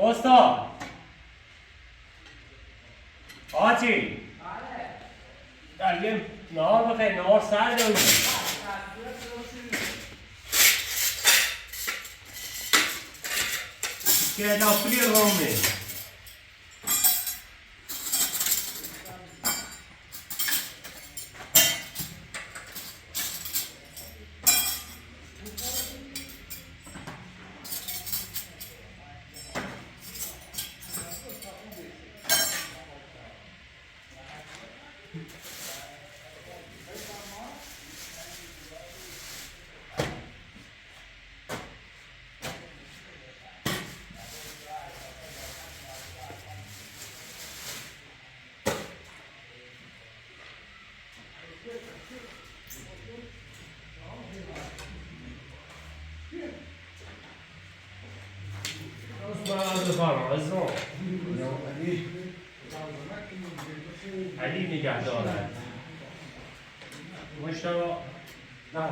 استاد آجی دلیم نهار بخیر نهار سر داریم که داخلی رومه علی نگه دارد مشتبه نه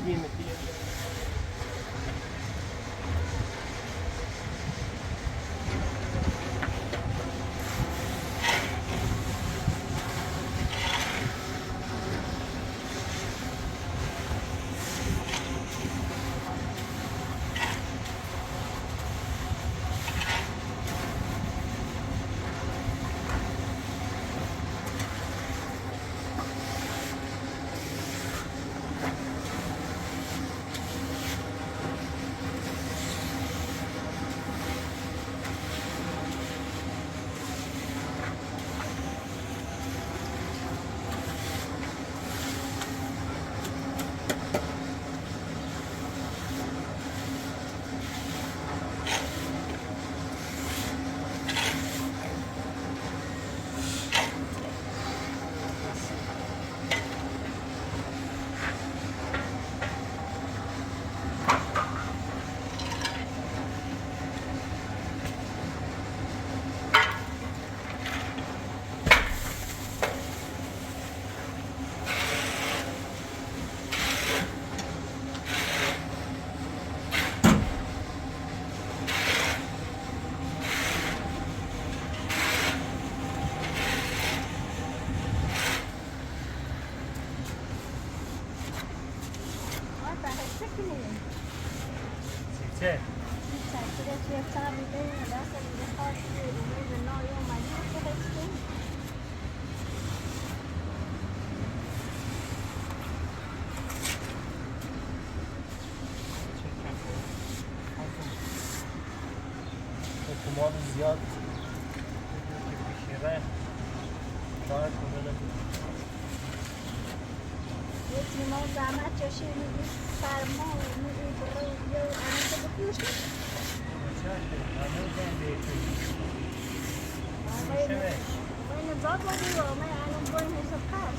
دیگه چه؟ اعتماد زیاد بشیره شاید کنه یکی ما زحمت کشید میگی فرما میگی برو بیا انت بکوش من زاد بودی و من الان باید حساب پس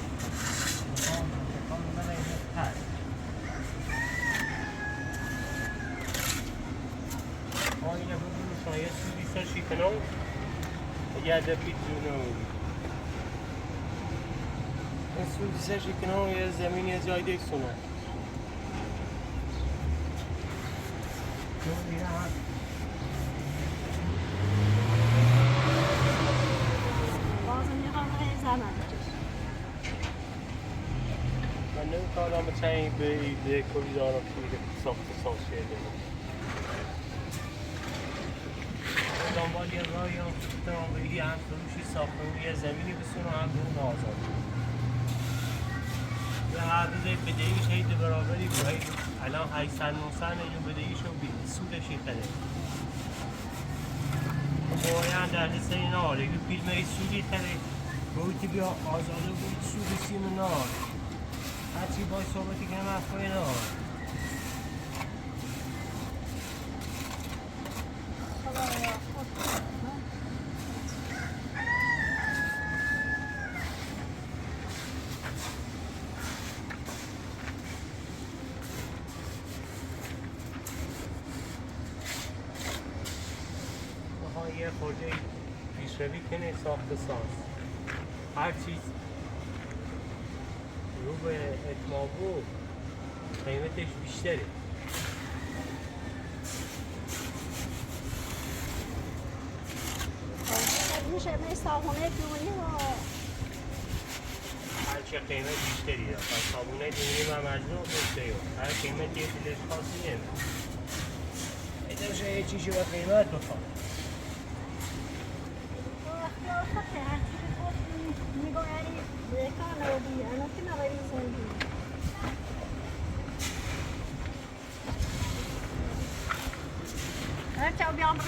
اینه بودیم شاید سوزی ساشی کنم یه دفعی جونم این سوزی ساشی کنم یه زمین یه جای دیگه سونه بازم میخوام این زحمت کشید من نمی‌تونم چنین به کلی دارم که ساخت شده دنبال یه راهی هم تراموایی هم فروشی ساختمون یه زمینی بسونه هم برون آزاد یه هر روز بدهیش هیت برابری بود الان 800-900 میلیون بدهیشو سودشی خده باید در حسه این آره یه فیلم سودی خده باید بیا آزاده بود سود سیم نار هرچی باید صحبتی که هم افقای نار یه خورده پیشروی کنه ساخت ساز هر چیز رو به اتمام بود قیمتش بیشتره میشه من صابونه دونی و هرچه قیمت بیشتری داره صابونه دونی و مجنون بیشتری هر قیمت یه دلش خاصی نمید ایدوشه یه چیزی با قیمت بخواد Ciao, abbiamo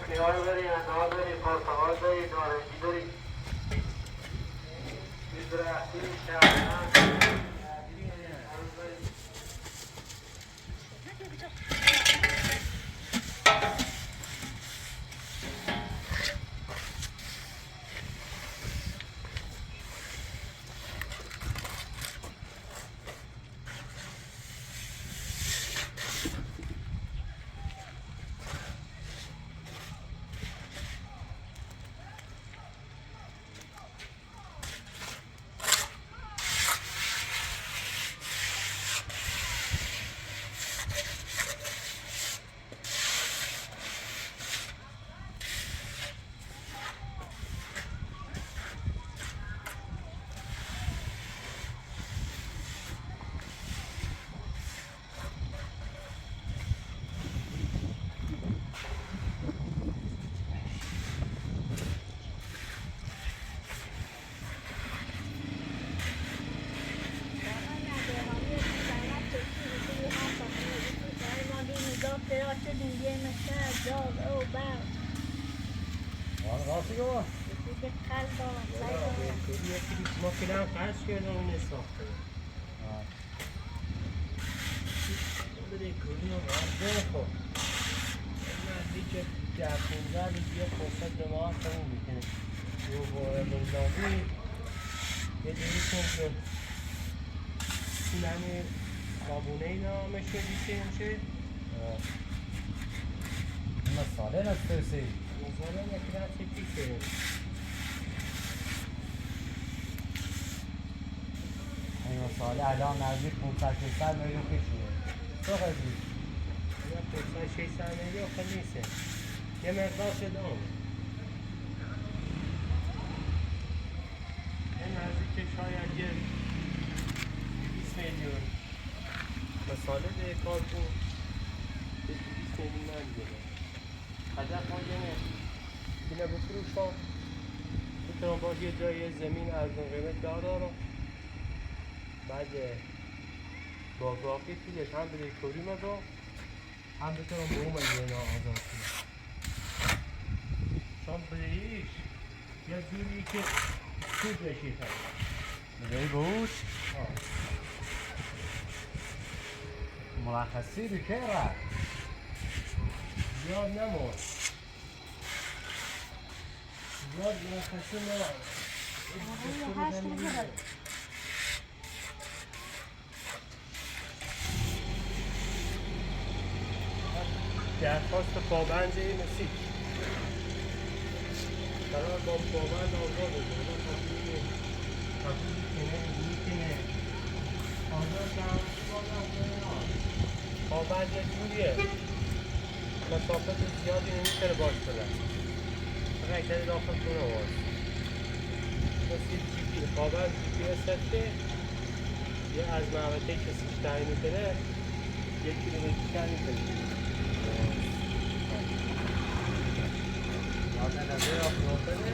خیار داری، انار داری، پرتقال داری، نارنجی داری، درختی، شبنم. جاد او بعد راستی گفت دیگه قلب ما فیلم قرض کردم این ساخته بده کلی رو قرض خب نزدیک 10-15 دیگه فرصت به ما هم تموم میکنه رو باید بزنی یه دیگه کن این همه بابونه اینا همشه دیگه میشه این ساله نسترسی مزاره نکرد پیشه این ساله الان نزدیک 500 میلیون کشیده تو قضی یا 500-600 میلیون خیلی نیسته یه مقدار شده آمد این نزدیک شاید یه 20 میلیون مساله به کار بود به 20 میلیون نمیده هدف ما اینه بفروشم میتونم باز یه جای زمین ارزون قیمت دارم بعد با باقی پولش هم بده کوری مگم هم بتونم به اون مدینه آزاد کنم شام بدهیش یه جوری که سود بشی بدهی بهوش مرخصی رو که رفت زیاد نمون زیاد مرخصی نمون درخواست پابند نسید قرار با پابند آزاد بده تقریبی کنه میکنه آزاد پابند یه جوریه مسافت زیادی نمیتونه باش کنه فقط کلی داخل کنه باش مثل جی پی پابند جی پی اس که یه از محوطه کسی که تعیین میکنه 1 کیلومتر کم میکنه یاد نظر افتاده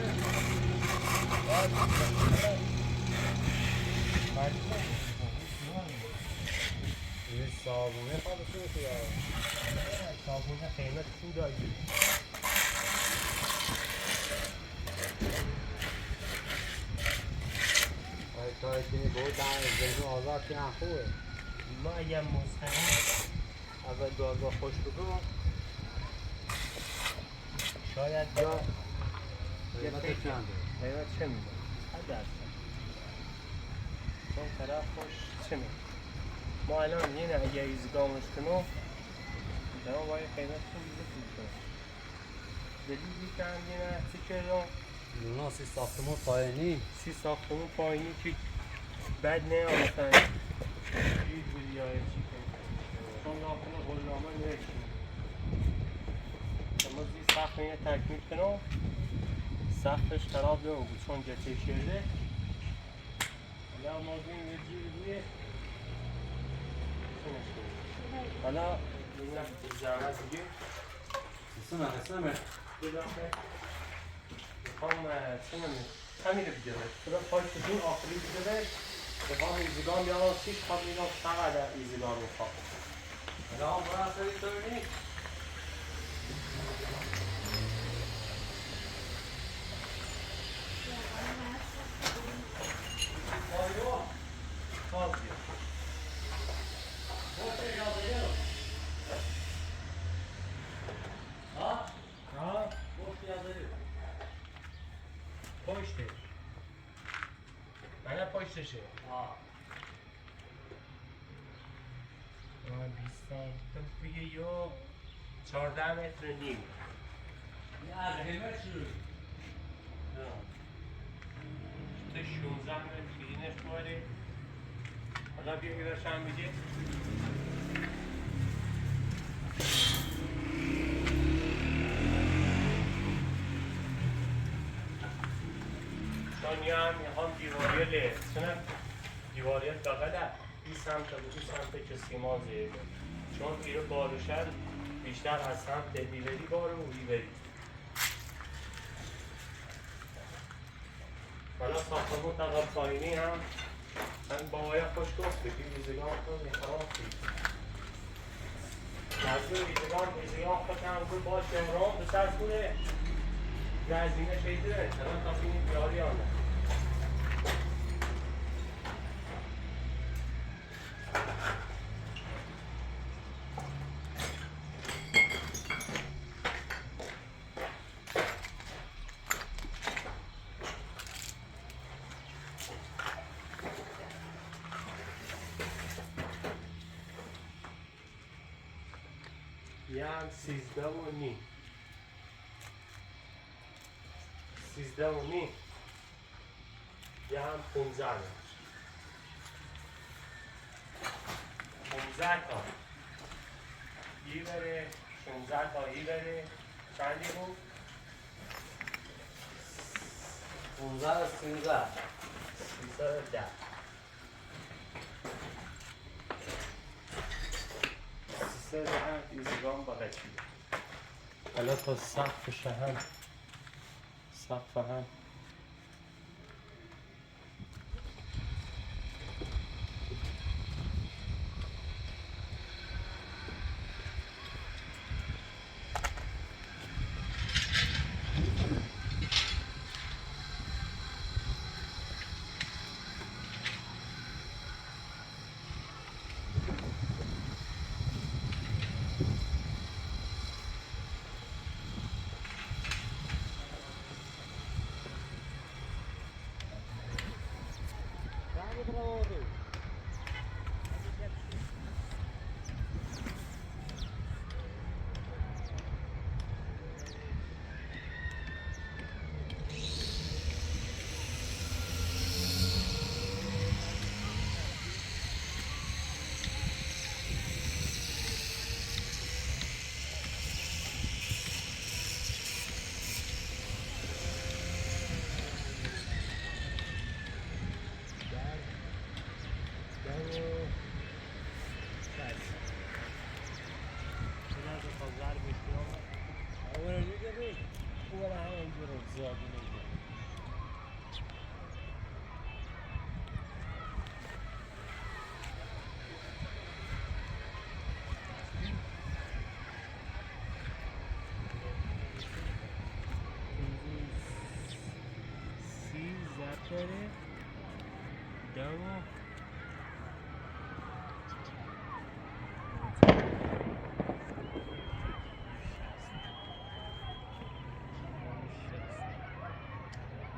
این صابونه خواهد شده صابونه قیمت خوب داری تا ایتونی بود در زنده آزاد که هم خوبه ما اگه مستقیم اول دارگاه خوش بگم شاید یا قیمت چنده؟ قیمت چه میده؟ حد درصد چون طرف خوش چه میده؟ ما الان یه نه اگه ایزگامش کنم میتونم باید قیمت خوبی بفروشم دلیلی که هم یه نه چه کردم اونا 30 ساختمون پایینی 30 ساختمون پایینی که بد نه آمدن چیز بودی یا چی کنیم چون ناخون غلامه نشیم اما زی سخت اینه تکمیل کنم سختش خراب نمون بود چون جته شده حالا ما بیم یه جوری روی چونش کنیم حالا بینم زحمت دیگه حسنه یه دفعه میخوام چونم همین رو بیده باید خدا پاش بزین آخری بیده باید بخوام ایزگام یا 6 خواب میدم چقدر ایزگام میخوام حالا هم برای اصلا طور نیست پشتش منه پشتشه 20 تا بگه یا 14 متر نیم تا 16 متر بگینش باره حالا بیا ایرش هم بگه چون یا هم میخوام دیواریه لحظه دیواریه بقیده این سمت و این سمت که سیمان زیده چون ایرو بارشن بیشتر از سمت دیوری باره و دیوری حالا ساختمون طبقه پایینی هم من بابای خوش گفت که روزگاه خود میخوام Nasıl izleyen hakikaten bu baş devran bu ses kule gazine şeydir. Hemen kapının yari anı. یعنی 13 و نیم 13 و نیم یعنی 15 تا یه بره 16 تا یه بره چندی بود؟ 15 و 13 310 310 ایزگام بقیه حالا تا سقفش هم سقف هم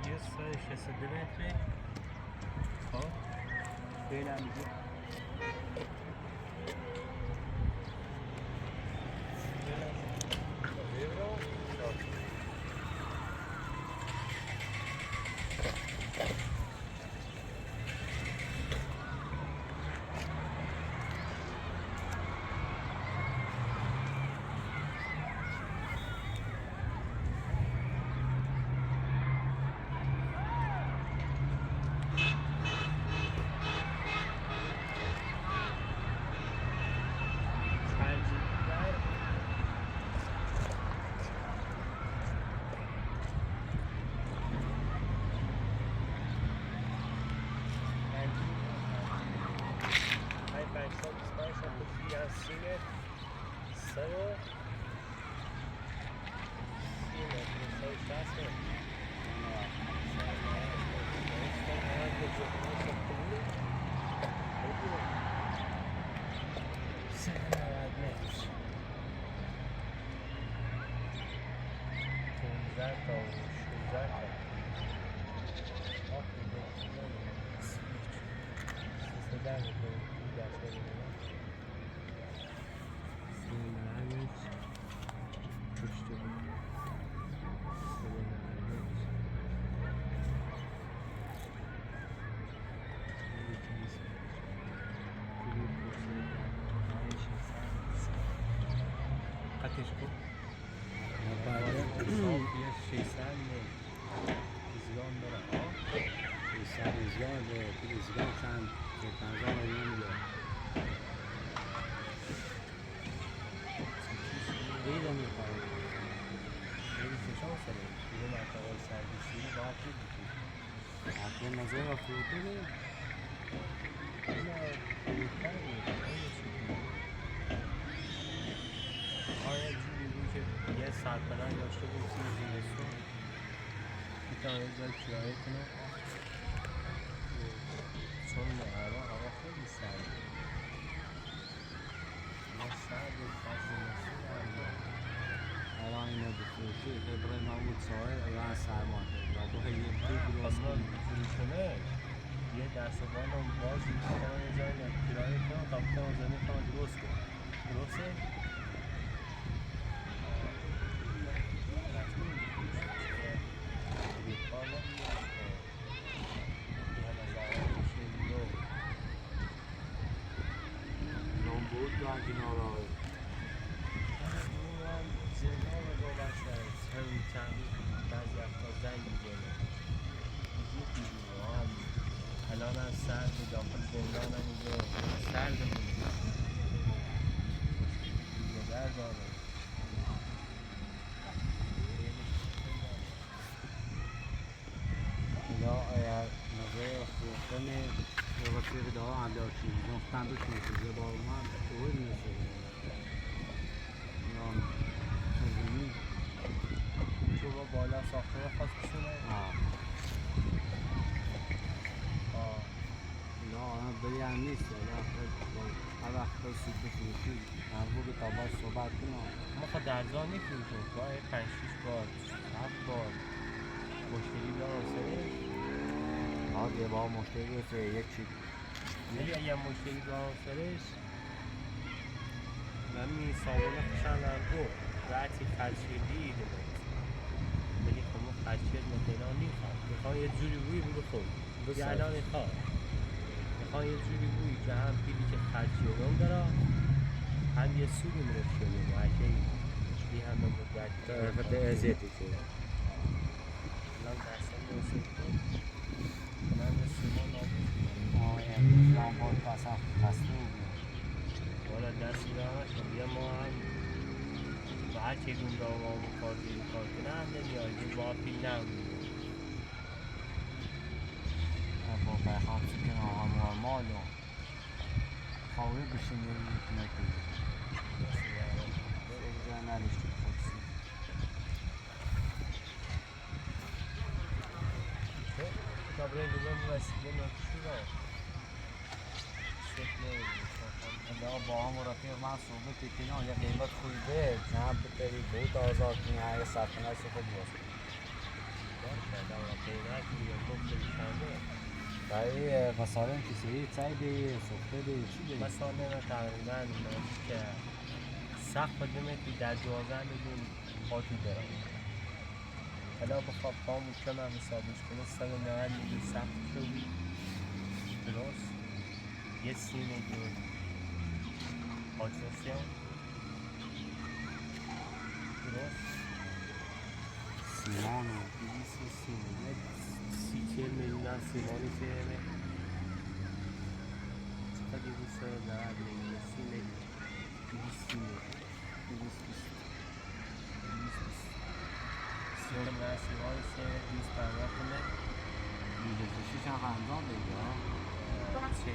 یه 162 متره خب بینم دیگه بزن یه جای کرایه کنه چون الان هوا خیلی سرده ما سرده فصل نسیم الان اینو بفروشی طبق معمول ساحل الان سرما داره و با یه توی درست اما کنی فروشنه یه دست بالم باز میکنم یه جای کرایه کنم تا بکنم زمین کنم درست کنم درسته؟ نامبود و کنار آقای بعضی وقتا زنگ میزنه الان هم سرد داخل زندان هم اینجا سرد مونده نگر داره یا اگر نظر فروختن رفیق دارا علاکی گفتن دو کنید با من اوی میرسه یا نظمی چون با بالا ساخته خواست بسونه نه آنها بری هم نیست هر وقت خواهی سود بفروشی هر موقع تا باش صحبت کنم ما خواهد درزان میفروشیم با 5-6 بار 7 بار مشتری دارم سرش یه با مشتری بسه یک چی ولی اگه مشتری دارم سرش من می سامونه خوشم نرگو وقتی خرچیلی دمید ولی خب ما خرچیل مثلا میخوام یه جوری بوی برو خود یه الان میخوام یه جوری بوی که هم پیلی که خرچیلون داره هم یه سودی میرفت شده و اگه بی همه مدت طرفت ازیتی که الان دستم نوزید کن من به سیما نابود اسلام باید اصلا خسته بود والا دست میدارمش بیا ما هم و هر چه گون دارم همون کار دیگه کار کنه هم نمیاد یه با پیل نمونیم با بخوام سکن آقا نورمال و خواهی بشین یه میتونه کنی بگذار نریشتی خودسی تا برای دوباره موسیقی نکشی را شک نمیدونی دا با هم رفیق من صحبت کنم یه قیمت خوبی به جنب بتری بود آزاد کنی های سرکنه شو خود باز کنی باشه و قیمت میگه گفت چنده برای مسائل کسی چای دی سفته دی چی دی مثلا تقریبا نزدیک سخت بدمه در 12 میلیون خاطی دارم حالا بخواب پامون کم هم حسابش کنه 190 میلیون سخت شدی درست یه 30 میلیون آجنسیان درست سیمان و 230 میلیون 30-40 میلیون هم سیمانی سیمه چقدر 290 میلیون 30 میلیون 230 میلیون 220 سیمان من سیمانی سیمه 250 کنه میده کشیش هم انجام بگی ها چه؟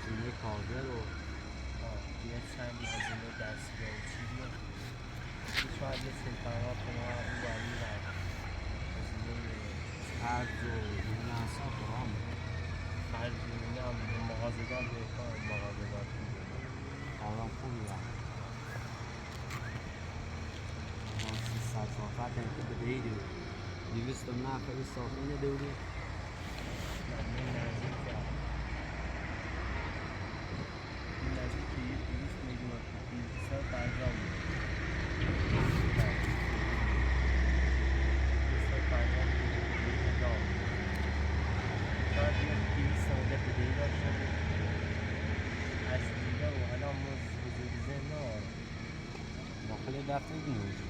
زینه کاغذ و یه چند هزینه دستگاه و چی بیاد شاید یه سلطنات کنه اون ولی رد هزینه هرز و زینه اصاب رو هم هر زمینه هم مغازگان بهتر مغازگان آرام خوبی هم 300 صافت هم که بدهی دو 200 نفر صافینه دوری این نزدیک کرد این نزدیک که یه 200 میلیون 250 میلیون 250 میلیون دام شاید یه 200 ساله بدهی داشته بود از دیگه و الان موز حضوری ذهن نار داخل دفتر گیروش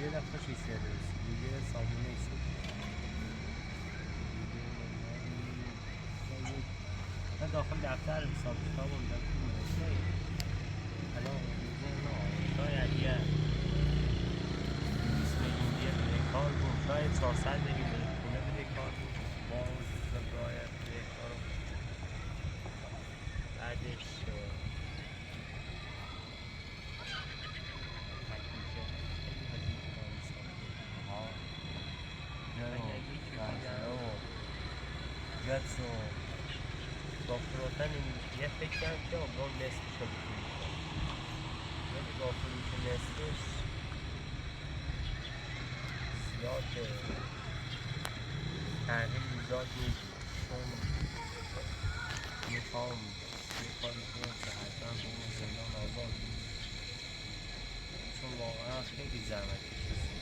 یه دفعه شیست روز دیگه صابونه ایست من داخل دفتر حساب کتابم در تو نوشته الان روزه نه شاید یه 20 میلیون دیگه بده کار بود شاید 400 میلیون بده خونه بده کار بود باز باید بده کار بعدش تکمیشه That's گافتراتن یه فکر کنم که آبرام نصفش رو میتونی ولی گافتری که نصفش زیاد تغییر ایجاد میگی چون میخوام یه کاری کنم که حتما به اون زندان آزاد چون واقعا خیلی زحمت کشیده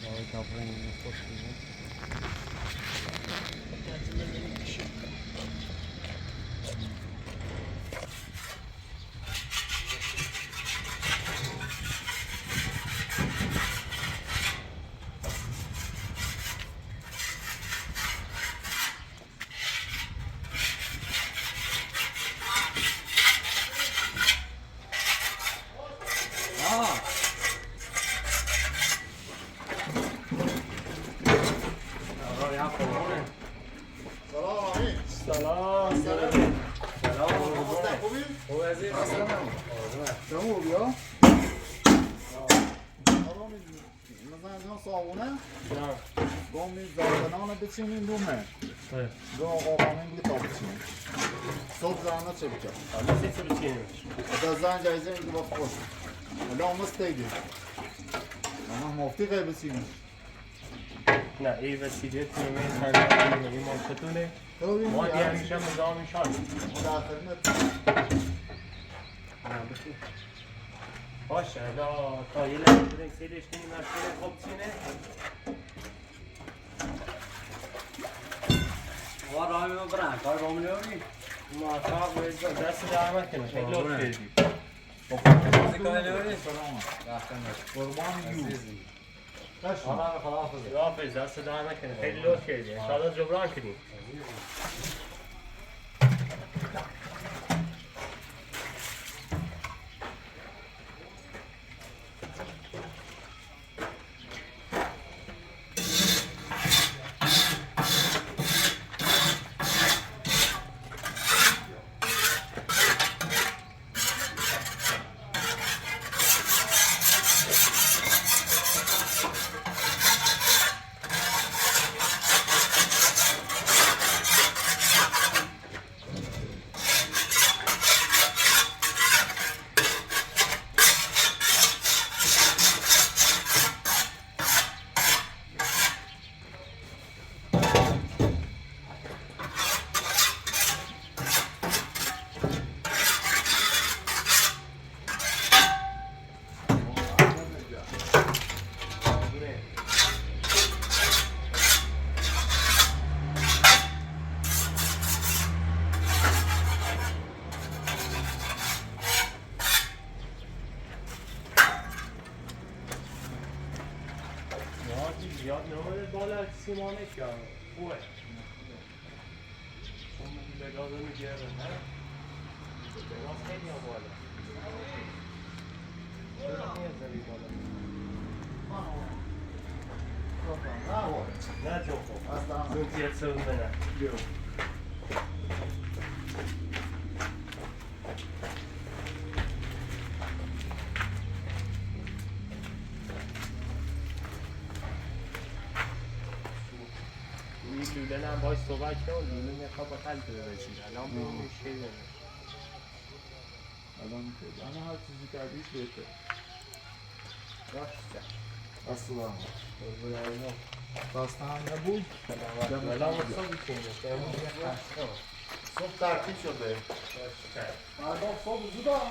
Davet kaplayın, hoş geldin. بچینیم رومه دو آقا خانه میگه تا بچینیم صبح زحمت چه بکن حالا سه بچینیمش تا زن جایزه میگه با خوش حالا آمست دیگه اما مفتی قیب بچینیم نه ای وسیله تیمه سنده این مالکتونه ما دیگه همیشه مزام میشان در خدمت باشه تا یه لحظه بریم سیلش کنیم مسئله خوب چینه آقا راه میمون برن، کار با من نیاری؟ موفق باید دست درمت کنه خیلی لطف کردی بازی کار نیاری؟ قربان یو آقا خداحافظ. حافظ دست درمت کنه خیلی لطف کردی انشاءالله جبران کنیم زیاد نماده بالا سیمانه که خوبه چون به گازه میگیره نه به گاز خیلی هم بالا چرا میازدی بالا نه چون خوب زون زیاد سرون بنه لوله هم باید صحبت کنم لوله میخواد با تل برسید الان به این مشکل داره الان که اما هر چیزی کردیش بهتر باشه اصلا داستان نبود الان صبح کنیم امروز یه خسته صبح ترتیب شده فردا صبح زودا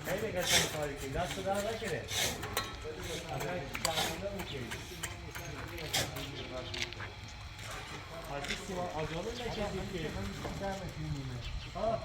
خیلی قشنگ کاری کنی دست در نکنه اگر شرمنده میکنی حاجی سیمان آجالو نکردی که ها